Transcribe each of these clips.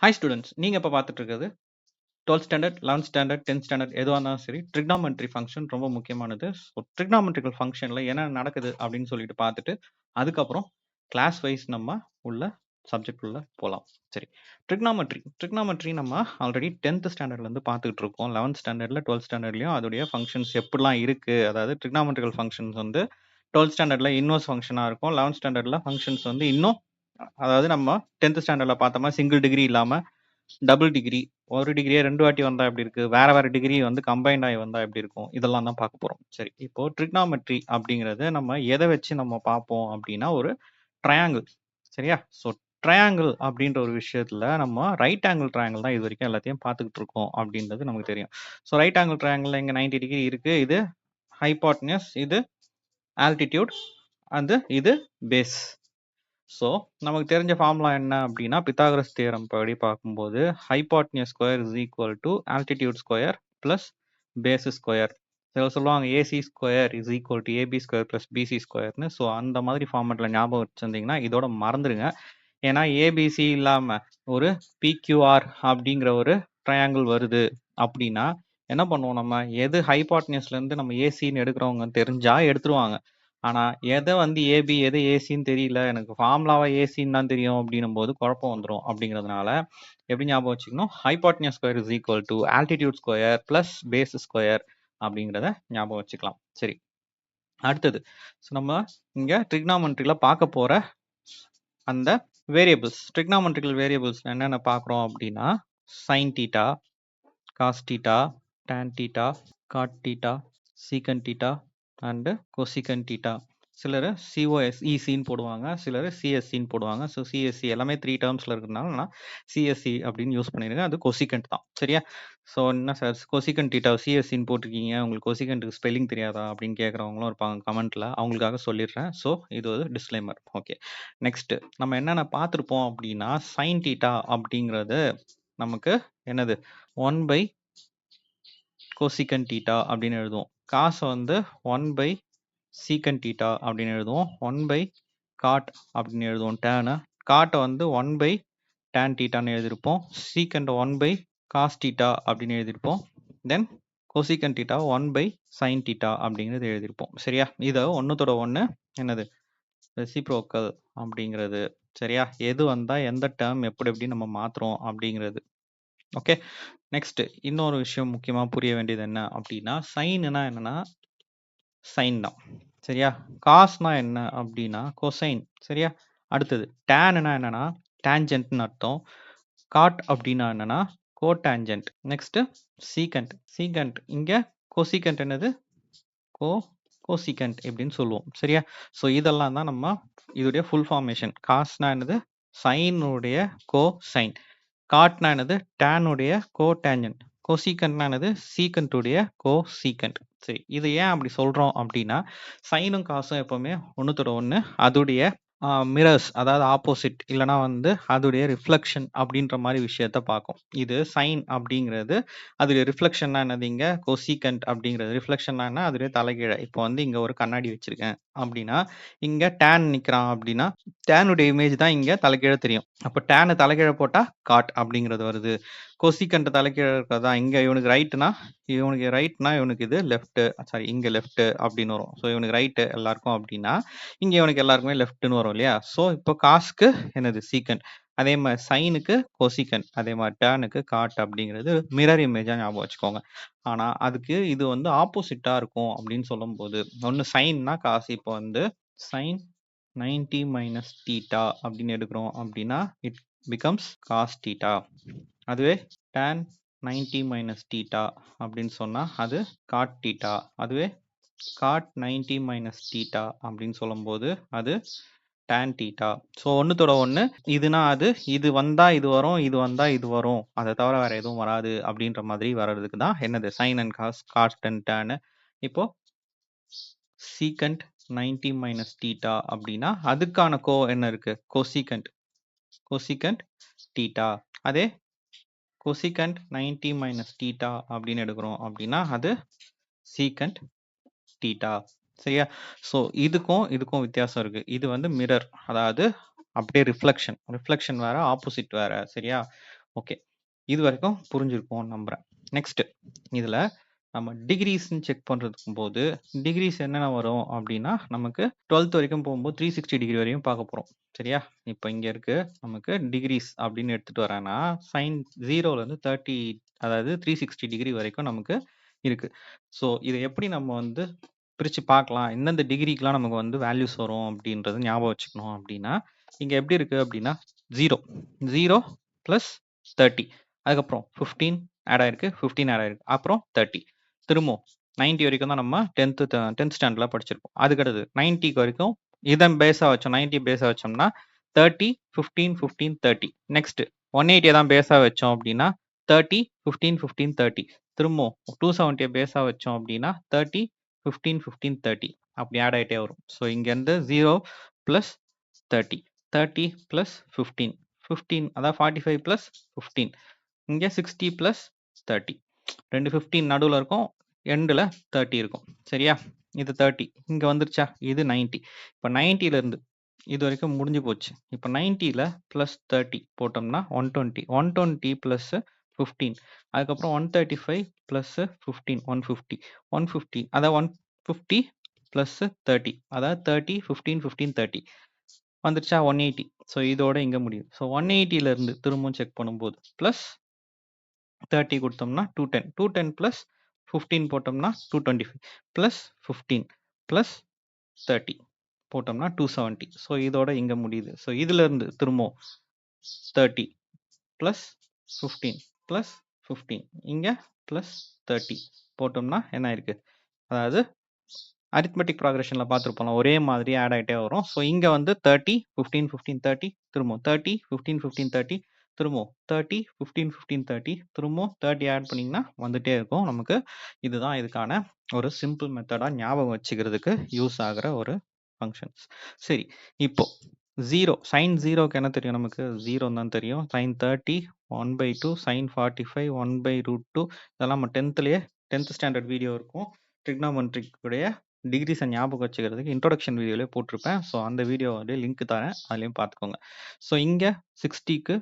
Hi students, நீங்க இப்ப பார்த்துட்டு இருக்கிறது 12th standard, 11th standard, 10th standard எதுவா இருந்தாலும் சரி, ட்ரிக்னாமெட்ரி ஃபங்க்ஷன் ரொம்ப முக்கியமானது. ஸோ ட்ரிக்னாமெட்ரிக்கல் ஃபங்க்ஷன்ல என்ன நடக்குது அப்படின்னு சொல்லிட்டு பார்த்துட்டு, அதுக்கப்புறம் கிளாஸ் வைஸ் நம்ம உள்ள சப்ஜெக்ட் உள்ள போலாம். சரி, ட்ரிக்னாமெட்ரி நம்ம ஆல்ரெடி 10th ஸ்டாண்டர்ட்ல இருந்து பார்த்துக்கிட்டு இருக்கோம். 11th ஸ்டாண்டர்ட்ல, 12th ஸ்டாண்டர்ட்லயும் அதோடைய ஃபங்க்ஷன்ஸ் எப்படிலாம் இருக்கு, அதாவது ட்ரிக்னாமெட்ரிக்கல் ஃபங்க்ஷன்ஸ் வந்து 12th ஸ்டாண்டர்ட்ல இன்வர்ஸ் ஃபங்க்ஷனா இருக்கும். 11th ஸ்டாண்டர்ட்ல ஃபங்க்ஷன்ஸ் வந்து இன்னும், அதாவது நம்ம 10th ஸ்டாண்டர்ட்ல பார்த்தோமா சிங்கிள் டிகிரி இல்லாம டபுள் டிகிரி, ஒரு டிகிரியே 2 வாட்டி வந்தா எப்படி இருக்கு? வேற வேற டிகிரி வந்து கம்பைன்ட் ஆயி வந்தா எப்படி இருக்கும்? இதெல்லாம் தான் பார்க்க போறோம். சரி, இப்போ ட்ரிக்னாமெட்ரி அப்படிங்கிறது நம்ம எத வச்சு நம்ம பார்ப்போம் அப்படின்னா, ஒரு ட்ரையாங்கிள். சரியா? ஸோ ட்ரையாங்கிள் அப்படின்ற ஒரு விஷயத்துல நம்ம ரைட் ஆங்கிள் ட்ரையாங்கிள் தான் இதுவரைக்கும் எல்லாத்தையும் பார்த்துக்கிட்டு இருக்கோம் அப்படின்றது நமக்கு தெரியும். ஸோ ரைட் ஆங்கிள் ட்ரையாங்கிள்ல இங்க 90 டிகிரி இருக்கு. இது ஹைபாட்னியஸ், இது ஆல்டிடியூட், இது பேஸ். ஸோ நமக்கு தெரிஞ்ச ஃபார்முலா என்ன அப்படின்னா, பித்தாகரஸ் தியரம் படி பார்க்கும்போது hypotenuse square is equal to altitude square plus base square. சில சொல்லுவாங்க AC square is equal to AB square plus BC ஸ்கொயர்னு. ஸோ அந்த மாதிரி ஃபார்மேட்டில் ஞாபகம் வச்சிருந்தீங்கன்னா இதோட மறந்துடுங்க. ஏன்னா ஏபிசி இல்லாமல் ஒரு பிக்யூஆர் அப்படிங்கிற ஒரு ட்ரையாங்கிள் வருது அப்படின்னா என்ன பண்ணுவோம், நம்ம எது ஹைபாட்னியஸ்லேருந்து நம்ம ஏசின்னு எடுக்கிறவங்க தெரிஞ்சா எடுத்துருவாங்க. ஆனா எதை வந்து ஏபி எது ஏசின்னு தெரியல, எனக்கு ஃபார்முலாவா ஏசின்னு தான் தெரியும் அப்படின்னும் போது குழப்பம் வந்துடும். அப்படிங்கிறதுனால எப்படி ஞாபகம் வச்சுக்கணும், hypotenuse square is equal to altitude square plus base square அப்படிங்கிறத ஞாபகம் வச்சுக்கலாம். சரி, அடுத்தது ஸோ நம்ம இங்க ட்ரிக்னாமெட்ரியில பார்க்க போற அந்த வேரியபிள்ஸ், ட்ரிக்னாமெட்ரிக்கல் வேரியபிள்ஸ் என்னென்ன பார்க்குறோம் அப்படின்னா, sine theta, cos theta, tan theta, cot theta, secant theta and cosecant theta. சிலர் சிஓஎஸ்இசின்னு போடுவாங்க, சிலர் சிஎஸ்சின்னு போடுவாங்க. ஸோ சிஎஸ்சி எல்லாமே 3 டேர்ம்ஸில் இருக்கிறதுனால நான் சிஎஸ்சி அப்படின்னு யூஸ் பண்ணியிருக்கேன். அது கொசிகண்ட் தான். சரியா? ஸோ என்ன சார் கொசிகன் தீட்டா சிஎஸ்சின்னு போட்டிருக்கீங்க, உங்களுக்கு கொசிகண்ட்டுக்கு ஸ்பெல்லிங் தெரியாதா அப்படின்னு கேட்குறவங்களும் இருப்பாங்க கமெண்ட்டில். அவங்களுக்காக சொல்லிடுறேன். ஸோ இது ஒரு டிஸ்க்ளைமர். ஓகே, நெக்ஸ்ட் நம்ம என்னென்ன பார்த்துருப்போம் அப்படின்னா, சைன் தீட்டா அப்படிங்கிறது நமக்கு என்னது 1 பை கோசிகன் தீட்டா அப்படின்னு எழுதுவோம். காசை வந்து 1 பை சீக்கன் தீட்டா அப்படின்னு எழுதுவோம். 1 பை காட் அப்படின்னு எழுதுவோம். டேனு காட்டை வந்து 1 பை டேன் தீட்டான்னு எழுதியிருப்போம். சீக்கண்ட் 1 பை காஸ் தீட்டா அப்படின்னு எழுதியிருப்போம். Then cosecant theta 1 by sine theta அப்படிங்கிறது எழுதியிருப்போம். சரியா? இதை ஒன்றுத்தோட ஒன்று என்னது ரெசிப்ரோக்கல் அப்படிங்கிறது. சரியா? எது வந்தால் எந்த டேர்ம் எப்படி எப்படி நம்ம மாற்றுறோம் அப்படிங்கிறது. ஓகே, நெக்ஸ்ட் இன்னொரு விஷயம் முக்கியமா புரிய வேண்டியது என்ன அப்படின்னா, சைன்னா என்னன்னா சைன் தான். சரியா? காஸ்னா என்ன அப்படின்னா கொசைன். சரியா? அடுத்தது டேன்னா என்னன்னா டேஞ்சன்ட்னு அர்த்தம். காட் அப்படின்னா என்னன்னா கோடாஞ்சன்ட். நெக்ஸ்ட் சீகண்ட் இங்க கொசிகண்ட் என்னது கோசிகண்ட் எப்படின்னு சொல்லுவோம். சரியா? ஸோ இதெல்லாம் தான் நம்ம இதோடைய ஃபுல் ஃபார்மேஷன். காஸ்னா என்னது சைனுடைய கோசைன், காட்னா என்னது டேனுடைய கோடேஞ்சன்ட், கொசீக்கண்ட்னா என்னது சீக்கண்ட்டுடைய கோசீக்கண்ட். சரி, இது ஏன் அப்படி சொல்றோம் அப்படின்னா, சைனும் காசும் எப்பவுமே ஒன்றுத்தோட ஒன்று அதுடைய மிரர்ஸ், அதாவது ஆப்போசிட், இல்லைனா வந்து அதுடைய ரிஃப்ளெக்ஷன் அப்படின்ற மாதிரி விஷயத்த பார்க்கும். இது சைன் அப்படிங்கிறது அதுடைய ரிஃப்ளெக்ஷன்னா என்னது, இங்கே கொசீக்கண்ட் அப்படிங்கிறது ரிஃப்ளெக்ஷன்னா என்ன, அதுடைய தலைகீழ. இப்போ வந்து இங்கே ஒரு கண்ணாடி வச்சிருக்கேன் அப்படின்னா, இங்கே டேன் நிற்கிறான் அப்படின்னா டேனுடைய இமேஜ் தான் இங்கே தலைகீழ தெரியும். அப்போ டேனு தலைகீழ போட்டால் காட் அப்படிங்கிறது வருது. கொசிகண்ட் தலைகீழ இருக்கிறதா, இங்கே இவனுக்கு ரைட்னா இவனுக்கு இது லெஃப்ட், சாரி இங்கே லெஃப்ட் அப்படின்னு வரும். ஸோ இவனுக்கு ரைட்டு எல்லாருக்கும் அப்படின்னா இங்கே இவனுக்கு எல்லாருக்குமே லெஃப்ட்னு வரும் இல்லையா? ஸோ இப்போ காஸ்க்கு என்னது சீக்கண்ட், அதே மாதிரி சைனுக்கு கொசிகண்ட், அதே மாதிரி டேனுக்கு காட் அப்படிங்கிறது மிரர் இமேஜாக ஞாபகம் வச்சுக்கோங்க. ஆனால் அதுக்கு இது வந்து ஆப்போசிட்டாக இருக்கும் அப்படின்னு சொல்லும்போது, ஒன்று சைன்னா காசு, இப்போ வந்து சைன் 90 மைனஸ் தீட்டா அப்படின்னு எடுக்கிறோம் அப்படின்னா இட் பிகம்ஸ் காஸ் தீட்டா. அதுவே tan 90 மைனஸ் தீட்டா அப்படின்னு சொன்னால் அது காட் தீட்டா. அதுவே காட் 90 மைனஸ் தீட்டா அப்படின்னு சொல்லும்போது அது tan தீட்டா. ஸோ ஒன்றுத்தோட ஒன்று, இதுனா அது, இது வந்தால் இது வரும், இது வந்தால் இது வரும், அதை தவிர வேறு எதுவும் வராது அப்படின்ற மாதிரி வர்றதுக்கு தான் என்னது sine and cos, cot and tan. இப்போ சீக்கண்ட் 90 மைனஸ் தீட்டா அப்படின்னா அதுக்கான கோ என்ன இருக்கு, கொசிகண்ட் தீட்டா. அதே கொசிகண்ட் 90 மைனஸ் தீட்டா அப்படின்னு எடுக்கிறோம் அப்படின்னா அது சீக்கண்ட் தீட்டா. சரியா? ஸோ இதுக்கும் வித்தியாசம் இருக்கு. இது வந்து மிரர், அதாவது அப்படியே ரிஃப்ளெக்ஷன் வேற, ஆப்போசிட் வேற. சரியா? ஓகே. இது வரைக்கும் புரிஞ்சிருக்கும்னு நம்புறேன். நெக்ஸ்ட் இதுல நம்ம டிகிரீஸ்ன்னு செக் பண்றதுக்கும் போது, டிகிரீஸ் என்னென்ன வரும் அப்டின்னா, நமக்கு 12த் வரைக்கும் போகும்போது 360 டிகிரி வரையும் பார்க்க போறோம். சரியா? இப்ப இங்க இருக்கு நமக்கு டிகிரீஸ் அப்டின்னு எடுத்துட்டு வரேன்னா, சைன் 0லேருந்து 30 அதாவது 360 டிகிரி வரைக்கும் நமக்கு இருக்கு. ஸோ இத எப்படி நம்ம வந்து பிரிச்சு பார்க்கலாம்? எந்தெந்த டிகிரிக்குலாம் நமக்கு வந்து வேல்யூஸ் வரும் அப்டின்றத ஞாபகம் வச்சுக்கணும் அப்டின்னா, இங்க எப்படி இருக்கு அப்டின்னா 0 0 பிளஸ் 30 அதுக்கப்புறம் 15 ஆட் ஆயிருக்கு 15 ஆட் ஆயிருக்கு அப்புறம் 30 திரும்பவும் 90 வரைக்கும் தான் நம்ம 10th ஸ்டாண்டர்ட்ல படிச்சிருப்போம். அதுக்கடுத்து 90 வரைக்கும் இதன் பேஸா வச்சோம் 90 பேஸா வச்சோம்னா 30 15 15 30 நெக்ஸ்ட் 180 தான் பேஸா வச்சோம் அப்படின்னா 30 15 15 30 திரும்பவும் 270 பேஸா வச்சோம் அப்படின்னா 30 15 15 30 அப்படி ஆட் ஆயிட்டே வரும். ஸோ இங்க இருந்து 0 பிளஸ் 30 30 பிளஸ் 15 15 அதாவது 45 பிளஸ் 15 இங்க 60 பிளஸ் 30 ரெண்டு 15 நடுவுல இருக்கும் எண்டில் 30 இருக்கும். சரியா? இது 30 இங்க வந்துருச்சா? இது 90. இப்போ 90ல இருந்து இது வரைக்கும் முடிஞ்சு போச்சு. இப்போ 90ல பிளஸ் 30 போட்டோம்னா 120 120 பிளஸ் 15 அதுக்கப்புறம் 135 பிளஸ் 15 150 150 அதாவது 150 பிளஸ் 30 அதாவது 30 15 15 30 வந்துருச்சா? 180. ஸோ இதோட இங்க முடியுது. ஸோ 180ல இருந்து திரும்பவும் செக் பண்ணும்போது பிளஸ் 30 கொடுத்தோம்னா 210 210 பிளஸ் 15 போட்டோம்னா 225 பிளஸ் 15 பிளஸ் 30 போட்டோம்னா 270. ஸோ இதோட இங்க முடியுது. ஸோ இதுல இருந்து திரும்பவும் 30 பிளஸ் 15 பிளஸ் 15 இங்க பிளஸ் 30 போட்டோம்னா என்ன இருக்கு? அதாவது அரித்மெட்டிக் ப்ராக்ரஷன்ல பார்த்துருப்போம் ஒரே மாதிரி ஆட் ஆகிட்டே வரும். ஸோ இங்கே வந்து 30 15 15 30 திரும்பவும் 30 15 15 30 திரும்பவும் 30 15 15 30 திரும்பவும் 30 ஆட் பண்ணிங்கன்னா வந்துட்டே இருக்கும். நமக்கு இதுதான் இதுக்கான ஒரு சிம்பிள் மெத்தடாக ஞாபகம் வச்சுக்கிறதுக்கு யூஸ் ஆகிற ஒரு ஃபங்க்ஷன்ஸ். சரி, இப்போ 0 சைன் 0க்கு என்ன தெரியும்? நமக்கு 0 தான் தெரியும். சைன் 30 1/2 சைன் 45 1/√2 இதெல்லாம் நம்ம 10th ஸ்டாண்டர்ட் வீடியோ இருக்கும். ட்ரிக்னாமெட்ரிக் உடைய டிகிரிஸை ஞாபகம் வச்சுக்கிறதுக்கு இன்ட்ரோடக்ஷன் வீடியோலேயே போட்டிருப்பேன். ஸோ அந்த வீடியோவோட லிங்க் தரேன், அதுலேயும் பார்த்துக்கோங்க. ஸோ இங்கே 60க்கு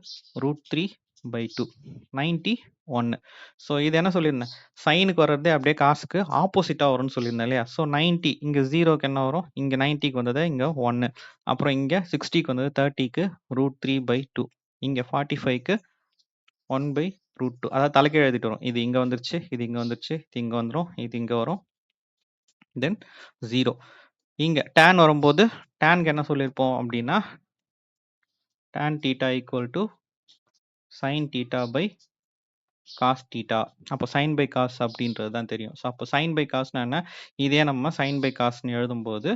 √3/2 90 1. ஸோ இது என்ன சொல்லியிருந்தேன்? சைனுக்கு வர்றதே அப்படியே காசுக்கு ஆப்போசிட்டாக வரும்னு சொல்லியிருந்தேன் இல்லையா? ஸோ 90 இங்கே 0க்கு என்ன வரும்? இங்கே 90க்கு வந்தது இங்கே 1. அப்புறம் இங்கே 60க்கு வந்தது 30க்கு √3/2 இங்கே 45க்கு 1/√2 அதாவது தலைக்கீழ் எழுதிட்டு வரும். இது இங்கே வந்துருச்சு, இது இங்கே வந்துருச்சு, இது இங்கே வந்துடும், இது இங்கே வரும், தென் 0. இங்க tan வரும்போது tanக்கு என்ன சொல்லியிருப்போம் அப்படின்னா tan theta equal to sin theta by cos theta. அப்போ sin by cos அப்படின்றது தான் தெரியும். ஸோ அப்போ sin by cosனா என்ன? இதே நம்ம sin by cosன்னு எழுதும்போது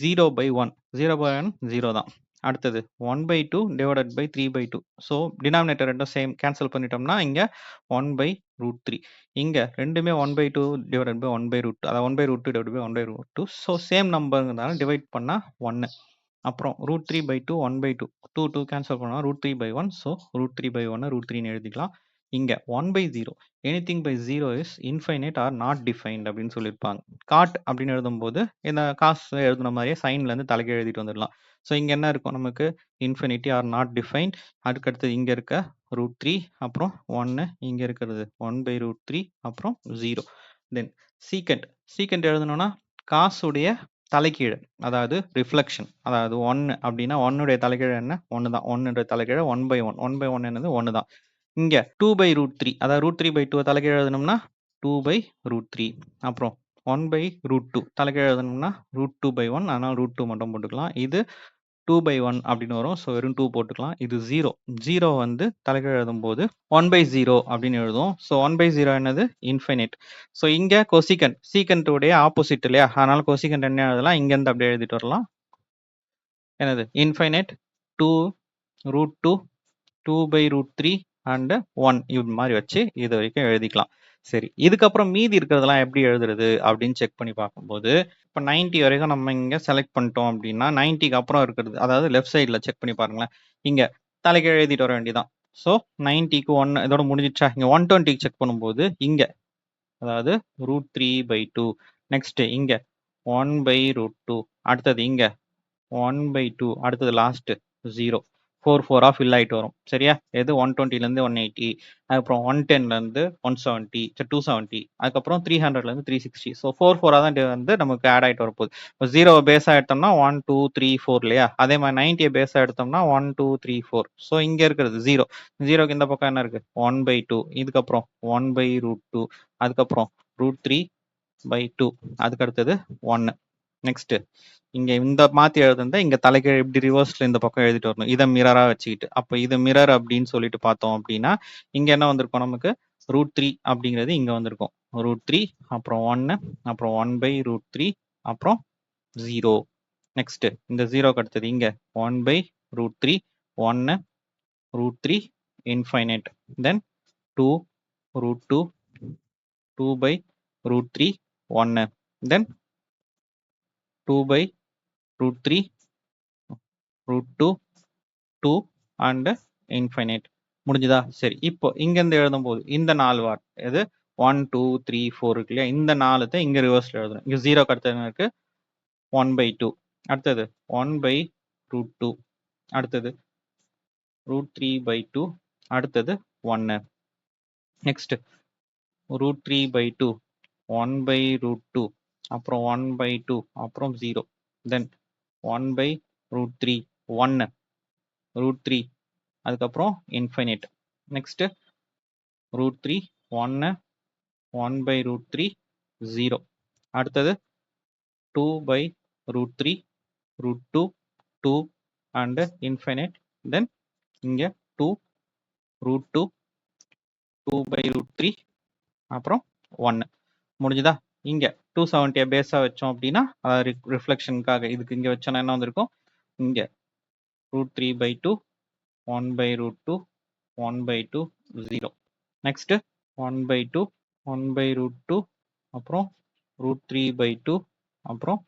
0/1 0/1 0 தான். அடுத்தது 1/2 divided by 3/2. ஸோ டினாமினேட்டர் ரெண்டும் சேம் கேன்சல் பண்ணிட்டோம்னா இங்க 1/√3. இங்க ரெண்டுமே 1/2 divided by 1/√2 அதாவது 1/√2 divided by 1/√2. ஸோ சேம் நம்பர்ங்கிறதுனால டிவைட் பண்ணா 1. அப்புறம் √3/2 1/2 2 2 கேன்சல் பண்ணா √3/1. ஸோ √3/1 √3ன்னு எழுதிக்கலாம். இங்க 1/0 anything by 0 is infinite or not defined அப்படின்னு சொல்லியிருப்பாங்க. காட் அப்படின்னு எழுதும்போது இந்த காசு எழுதுன மாதிரியே சைன்ல இருந்து தலைக்கு எழுதிட்டு வந்துடலாம். ஸோ இங்க என்ன இருக்கும்? நமக்கு இன்ஃபினிட்டி ஆர் நாட் டிஃபைன்ட். அதுக்கடுத்து இங்க இருக்க √3 அப்புறம் 1 இங்க இருக்கிறது 1/√3 அப்புறம் 0. தென் சீக்கண்ட் எழுதணும்னா காசுடைய தலைகீழ் அதாவது ரிஃப்ளெக்ஷன் அதாவது 1 அப்படின்னா 1உடைய தலைகீழ் என்ன? 1 தான். 1உடைய தலைகீழ் 1/1 1/1 என்னது? 1 தான். இங்க 2/√3 அதாவது √3/2 தலைகீழ் எழுதணும்னா 2/√3 அப்புறம் 1/√2 தலைகீழ் எழுதணும்னா √2/1 அதனால √2 மட்டும் போட்டுக்கலாம். இது 2/1 அப்படின்னு வரும். ஸோ வெறும் 2 போட்டுக்கலாம். இது 0 வந்து தலைகீழ் எழுதும்போது 1/0 அப்படின்னு எழுதுவோம். ஸோ 1/0 என்னது? இன்ஃபைனைட். ஸோ இங்க சீக்கண்ட் உடைய ஆப்போசிட் இல்லையா? அதனால கொசிகண்ட் என்ன எழுதலாம்? இங்க இருந்து அப்படியே எழுதிட்டு வரலாம். என்னது? இன்ஃபைனைட் 2√2 2/√3 அண்ட் 1 இது மாதிரி வச்சு இது வரைக்கும் எழுதிக்கலாம். சரி, இதுக்கப்புறம் மீதி இருக்கிறதெல்லாம் எப்படி எழுதுறது அப்படின்னு செக் பண்ணி பார்க்கும்போது இப்போ 90 வரைக்கும் நம்ம இங்க செலக்ட் பண்ணிட்டோம் அப்படின்னா 90க்கு அப்புறம் இருக்கிறது அதாவது லெஃப்ட் சைடில் செக் பண்ணி பாருங்களேன். இங்க தலைக்கு எழுதிட்டு வர வேண்டியதான். ஸோ 90க்கு 1 இதோட முடிஞ்சிச்சா? இங்க 120க்கு செக் பண்ணும்போது இங்க அதாவது √3/2 நெக்ஸ்ட் இங்க 1/√2 அடுத்தது இங்க 1/2 அடுத்தது லாஸ்ட் 0. 4 ஃபில் ஆயிட்டு வரும். சரியா? எது 120லேருந்து 180, அதுக்கப்புறம் 110லேருந்து 170, 270, அதுக்கப்புறம் 300லேருந்து 360. ஸோ 4 தான் வந்து நமக்கு ஆட் ஆயிட்டு வரப்போகுது. இப்போ 0 பேஸா எடுத்தோம்னா 1, 2, 3, 4 இல்லையா? அதே மாதிரி 90 பேஸா எடுத்தோம்னா 1, 2, 3, 4. ஸோ இங்க இருக்கிறது 0. 0க்கு இந்த பக்கம் என்ன இருக்கு? 1/2. இதுக்கப்புறம் 1/√2. அதுக்கப்புறம் √3/2. அதுக்கு அடுத்தது 1. நெக்ஸ்ட் இங்க இந்த மாத்தி எழுதுனத இங்க தலைகீழ் இப்படி ரிவர்ஸ்ல இந்த பக்கம் எழுதிட்டு வரணும். இதை மிரரா வச்சுக்கிட்டு. அப்ப இது மிரர் அப்படின்னு சொல்லிட்டு பார்த்தோம் அப்படின்னா இங்க என்ன வந்திருக்கும் நமக்கு? √3 அப்படிங்கிறது இங்க வந்திருக்கும். √3, அப்புறம் 1, அப்புறம் 1/√3, அப்புறம் 0. நெக்ஸ்ட் இந்த 0க்கு அடுத்தது இங்க 1/√3, 1, √3, infinite, then 2, √2, 2/√3, 1, then 2/√3, √2, 2 and infinite. முடிஞ்சுதா? சரி, இப்போ இங்க இருந்து எழுதும் போது இந்த 4 வார்த்தை எது 1, 2, 3, 4 இருக்கு இல்லையா? இந்த 4 இங்க ரிவர்ஸ்ல எழுதணும். இங்க 0க்கு அடுத்தது என்ன இருக்கு? 1/2. அடுத்தது 1/√2. அடுத்தது √3/2. அடுத்தது 1. நெக்ஸ்ட் √3/2, 1/√2, அப்புறம் 1/2, அப்புறம் 0, தென் 1/√3, 1, √3, அதுக்கப்புறம் இன்ஃபைனைட். நெக்ஸ்ட் √3, 1, 1/√3, 0. அடுத்தது 2/√3, √2, 2 அண்ட் இன்ஃபைனைட், தென் இங்க 2, √2, 2/√3, அப்புறம் 1. முடிஞ்சுதா? இங்க 270 பேஸா வச்சோம் அப்படின்னா ரிஃப்ளெக்ஷனுக்காக இதுக்கு இங்க வச்சோம்னா என்ன வந்திருக்கும்? இங்க √3/2, 1/√2, 1/2, 0. நெக்ஸ்ட் 1/2, 1/√2, அப்புறம் √3/2, அப்புறம்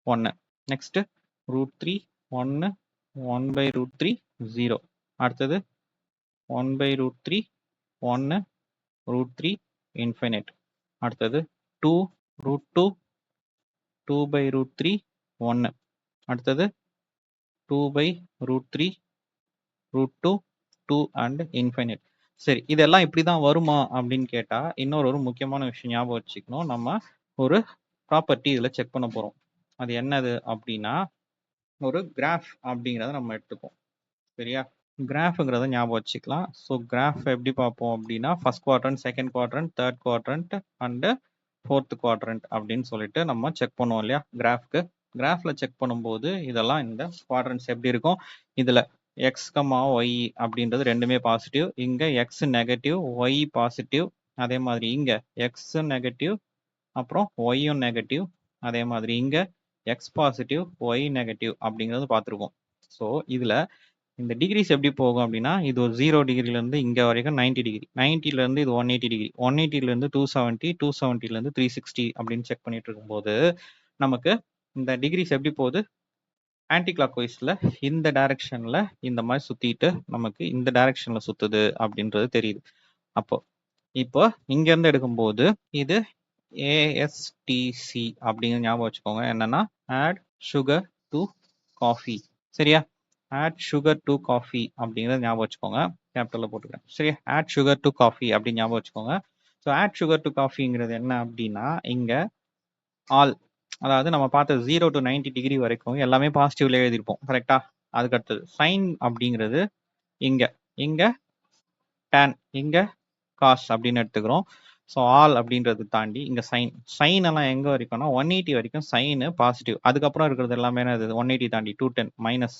1. நெக்ஸ்ட் √3, 1, 1/√3, 0. அடுத்தது 1/√3, 1, √3, இன்ஃபைனைட். அடுத்தது 2, √2, 2/√3, 1. அடுத்தது 2/√3, √2, 2 அண்ட் இன்ஃபைனைட். சரி, இதெல்லாம் இப்படிதான் வருமா அப்படின்னு கேட்டா இன்னொரு முக்கியமான விஷயம் ஞாபகம் வச்சுக்கணும். நம்ம ஒரு ப்ராப்பர்ட்டி இதுல செக் பண்ண போறோம். அது என்னது அப்படின்னா ஒரு கிராஃப் அப்படிங்கிறத நம்ம எடுத்துப்போம். சரியா? கிராஃப்ங்கிறத ஞாபகம் வச்சுக்கலாம். ஸோ கிராஃப் எப்படி பார்ப்போம் அப்படின்னா first quadrant, second quadrant, third quadrant and fourth quadrant அப்படின்னு சொல்லிட்டு நம்ம செக் பண்ணுவோம் இல்லையா? கிராஃப்ல செக் பண்ணும்போது இதெல்லாம் இந்த குவாட்ரண்ட்ஸ் எப்படி இருக்கும்? இதுல எக்ஸ், ஒய் அப்படின்றது ரெண்டுமே பாசிட்டிவ். இங்க எக்ஸ் நெகட்டிவ், ஒய் பாசிட்டிவ். அதே மாதிரி இங்க எக்ஸ் நெகட்டிவ், அப்புறம் ஒய்யும் நெகட்டிவ். அதே மாதிரி இங்க எக்ஸ் பாசிட்டிவ், ஒய் நெகட்டிவ் அப்படிங்கிறது பார்த்துருக்கோம். ஸோ இதுல இந்த டிகிரிஸ் எப்படி போகும் அப்படின்னா இது ஒரு 0 டிகிரிலேருந்து இங்கே வரைக்கும் 90 டிகிரி, 90லேருந்து இது 180 டிகிரி, 180லேருந்து 270, 270லேருந்து 360 அப்படின்னு செக் பண்ணிட்டு இருக்கும்போது நமக்கு இந்த டிகிரிஸ் எப்படி போகுது? ஆன்டி கிளாக் வைஸ்ல இந்த டைரக்ஷன்ல இந்த மாதிரி சுத்திட்டு நமக்கு இந்த டைரக்ஷன்ல சுத்துது அப்படின்றது தெரியுது. அப்போ இப்போ இங்க இருந்து எடுக்கும்போது இது ஏஎஸ்டிசி அப்படிங்கிற ஞாபகம் வச்சுக்கோங்க. என்னன்னா ஆட் சுகர் டு காஃபி. சரியா? ஆட் சுகர் டு காஃபி அப்படிங்கிறத ஞாபகம் வச்சுக்கோங்க. கேபிட்டலில் போட்டுக்கிறேன். சரியா? ஆட் சுகர் டு காஃபி அப்படின்னு ஞாபகம் வச்சுக்கோங்க. ஸோ ஆட் சுகர் டு காஃபிங்கிறது என்ன அப்படின்னா இங்க ஆல், அதாவது நம்ம பார்த்த 0 to 90 டிகிரி வரைக்கும் எல்லாமே பாசிட்டிவ்ல எழுதியிருப்போம். கரெக்டா? அதுக்கு அடுத்தது சைன் அப்படிங்கிறது இங்க இங்க டேன், இங்க காஸ் அப்படின்னு எடுத்துக்கிறோம். ஸோ ஆல் அப்படின்றது தாண்டி இங்க சைன் எல்லாம் எங்க வரைக்கும்னா 180 வரைக்கும் சைன் பாசிட்டிவ். அதுக்கப்புறம் இருக்கிறது எல்லாமே என்னது? 180 தாண்டி 210 மைனஸ்.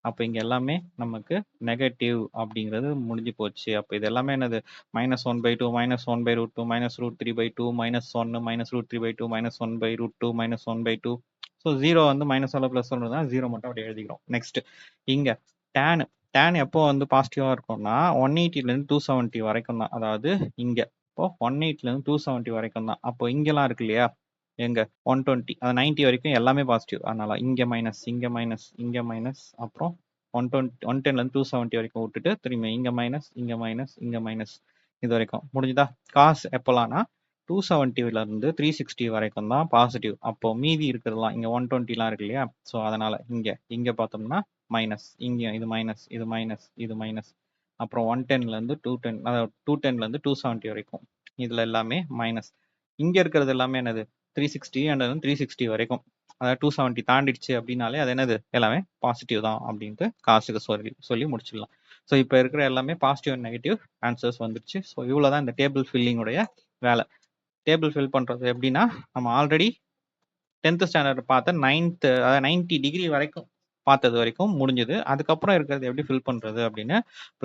அப்போ இங்க எல்லாமே நமக்கு நெகட்டிவ் அப்படிங்கிறது முடிஞ்சு போச்சு. அப்போ இது எல்லாமே என்னது? -1/2, -1/√2, -√3/2, -1, -√3/2, -1/√2, -1/2. ஸோ 0 வந்து மைனஸ் ஒன்று பிளஸ் ஒன்று தான், 0 மட்டும் அப்படி எழுதிக்கிறோம். நெக்ஸ்ட் இங்க டேன் எப்போ வந்து பாசிட்டிவா இருக்கும்னா 180லேருந்து 270 வரைக்கும் தான். அதாவது இங்க இப்போ 180லேருந்து 270 வரைக்கும் தான். அப்போ இங்கெல்லாம் இருக்கு இல்லையா? எங்க 120 அது 90 வரைக்கும் எல்லாமே பாசிட்டிவ். அதனால இங்க மைனஸ், இங்க மைனஸ், இங்க மைனஸ், அப்புறம் 120, 110லேருந்து 270 வரைக்கும் விட்டுட்டு திரும்பி இங்க மைனஸ், இங்க மைனஸ், இங்க மைனஸ், இது வரைக்கும் முடிஞ்சுதா? காசு எப்போலாம்னா 270லேருந்து 360 வரைக்கும் தான் பாசிட்டிவ். அப்போ மீதி இருக்கிறதுலாம் இங்க 120லாம் இருக்கு இல்லையா? ஸோ அதனால இங்க பார்த்தோம்னா மைனஸ், இங்கேயும் இது மைனஸ், இது மைனஸ், இது மைனஸ். அப்புறம் 110லேருந்து 210, அதாவது 210லேருந்து 270 வரைக்கும் இதில் எல்லாமே மைனஸ். இங்கே இருக்கிறது எல்லாமே என்னது 360 அண்ட் 360 வரைக்கும், அதாவது 270 தாண்டிடுச்சு அப்படின்னாலே அது என்னது எல்லாமே பாசிட்டிவ் தான் அப்படின்ட்டு காசுக்கு சொல்லி முடிச்சிடலாம். ஸோ இப்போ இருக்கிற எல்லாமே பாசிட்டிவ் அண்ட் நெகட்டிவ் ஆன்சர்ஸ் வந்துடுச்சு. ஸோ இவ்வளோ தான் இந்த டேபிள் ஃபில்லிங்குடைய வேலை. டேபிள் ஃபில் பண்ணுறது எப்படின்னா, நம்ம ஆல்ரெடி 10th ஸ்டாண்டர்ட் பார்த்த 9th, அதாவது 90 டிகிரி வரைக்கும் பார்த்தது வரைக்கும் முடிஞ்சது. அதுக்கப்புறம் இருக்கிறது எப்படி ஃபில் பண்ணுறது அப்படின்னு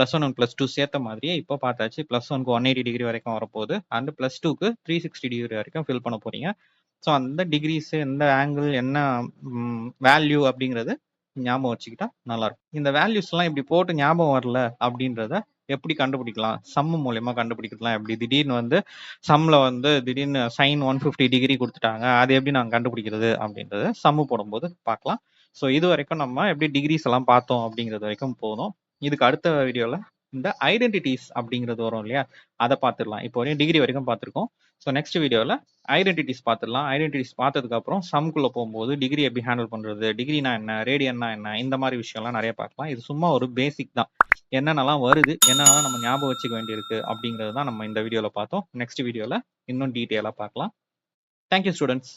+1 அண்ட் +2 சேர்த்த மாதிரியே இப்போ பார்த்தாச்சு. +1க்கு 180 டிகிரி வரைக்கும் வரப்போகுது, அண்ட் +2க்கு 360 டிகிரி வரைக்கும் ஃபில் பண்ண போறீங்க. ஸோ அந்த டிகிரிஸ், எந்த ஆங்கிள், என்ன வேல்யூ அப்படிங்கிறது ஞாபகம் வச்சுக்கிட்டா நல்லாயிருக்கும். இந்த வேல்யூஸ்லாம் இப்படி போட்டு ஞாபகம் வரல அப்படின்றத எப்படி கண்டுபிடிக்கலாம்? சம் மூலியமா கண்டுபிடிக்கலாம். எப்படி திடீர்னு சம்மில் திடீர்னு சைன் 150 டிகிரி கொடுத்துட்டாங்க, அது எப்படி நாங்கள் கண்டுபிடிக்கிறது அப்படின்றத சம்மு போடும்போது பார்க்கலாம். ஸோ இது வரைக்கும் நம்ம எப்படி டிகிரிஸ் எல்லாம் பார்த்தோம் அப்படிங்கிறது வரைக்கும் போதும். இதுக்கு அடுத்த வீடியோவில் இந்த ஐடென்டிட்டிஸ் அப்படிங்கிறது வரும் இல்லையா, அதை பார்த்துடலாம். இப்போ வரையும் டிகிரி வரைக்கும் பார்த்துருக்கோம். ஸோ நெக்ஸ்ட் வீடியோவில் ஐடென்டிட்டிஸ் பார்த்துடலாம். ஐடென்டிட்டிஸ் பார்த்ததுக்கப்புறம் சம்குள்ளே போகும்போது டிகிரி எப்படி ஹேண்டில் பண்ணுறது, டிகிரினா என்ன, ரேடியன்னா என்ன, இந்த மாதிரி விஷயம்லாம் நிறைய பார்க்கலாம். இது சும்மா ஒரு பேசிக் தான். என்னென்னலாம் வருது, என்னென்னலாம் நம்ம ஞாபகம் வச்சுக்க வேண்டியிருக்கு அப்படிங்கிறது தான் நம்ம இந்த வீடியோவில் பார்த்தோம். நெக்ஸ்ட் வீடியோவில் இன்னும் டீட்டெயிலாக பார்க்கலாம். Thank you students.